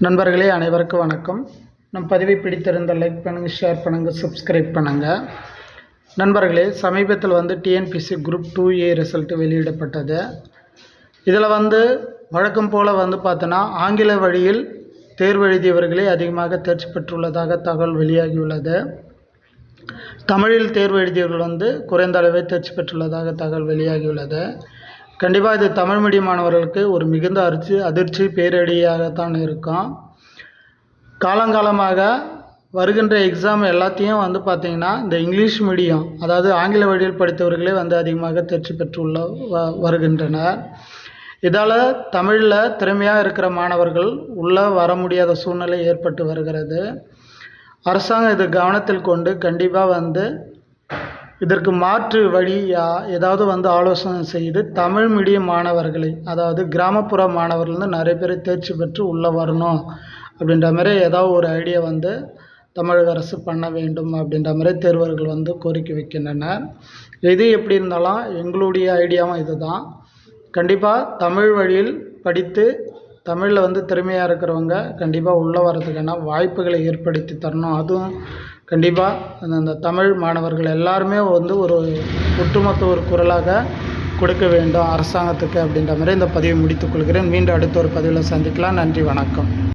நண்பர்களே அனைவருக்கும் வணக்கம். நம் பதிவை பிடித்திருந்த லைக் பண்ணுங்கள், ஷேர் பண்ணுங்கள், சப்ஸ்கிரைப் பண்ணுங்கள். நண்பர்களே, சமீபத்தில் டிஎன்பிசி குரூப் 2A ரிசல்ட்டு வெளியிடப்பட்டது. இதில் வழக்கம் போல் பார்த்தோன்னா ஆங்கில வழியில் தேர்வு எழுதியவர்களே அதிகமாக தேர்ச்சி பெற்றுள்ளதாக தகவல் வெளியாகியுள்ளது. தமிழில் தேர்வு எழுதியவர்கள் குறைந்த அளவே தேர்ச்சி பெற்றுள்ளதாக தகவல் வெளியாகியுள்ளது. கண்டிப்பாக இது தமிழ் மீடியம் மாணவர்களுக்கு ஒரு மிகுந்த அதிர்ச்சி பேரடியாகத்தான் இருக்கும். காலங்காலமாக வருகின்ற எக்ஸாம் எல்லாத்தையும் பார்த்திங்கன்னா இந்த இங்கிலீஷ் மீடியம், அதாவது ஆங்கில வழியில் படித்தவர்களே அதிகமாக தேர்ச்சி பெற்றுள்ள வருகின்றனர். இதால் தமிழில் திறமையாக இருக்கிற மாணவர்கள் உள்ளே வர முடியாத சூழ்நிலை ஏற்பட்டு வருகிறது. அரசாங்கம் இது கவனத்தில் கொண்டு கண்டிப்பாக இதற்கு மாற்று வழி ஏதாவது ஆலோசனை செய்து தமிழ் மீடியம் மாணவர்களை, அதாவது கிராமப்புற மாணவர்கள் நிறைய பேர் தேர்ச்சி பெற்று உள்ளே வரணும் அப்படின்ற மாதிரி ஏதாவது ஒரு ஐடியா தமிழக அரசு பண்ண வேண்டும் அப்படின்ற மாதிரி தேர்வர்கள் கோரிக்கை வைக்கின்றனர். எது எப்படி இருந்தாலும் எங்களுடைய ஐடியாவும் இது தான். கண்டிப்பாக தமிழ் வழியில் படித்து தமிழில் திறமையாக இருக்கிறவங்க கண்டிப்பாக உள்ளே வரதுக்கான வாய்ப்புகளை ஏற்படுத்தி தரணும். அதுவும் கண்டிப்பாக அந்த தமிழ் மாணவர்கள் எல்லாருமே ஒரு ஒட்டுமொத்த ஒரு குரலாக கொடுக்க வேண்டும் அரசாங்கத்துக்கு அப்படின்ற மாதிரி இந்த பதிவை முடித்துக்கொள்கிறேன். மீண்டும் அடுத்த ஒரு பதிவில் சந்திக்கலாம். நன்றி, வணக்கம்.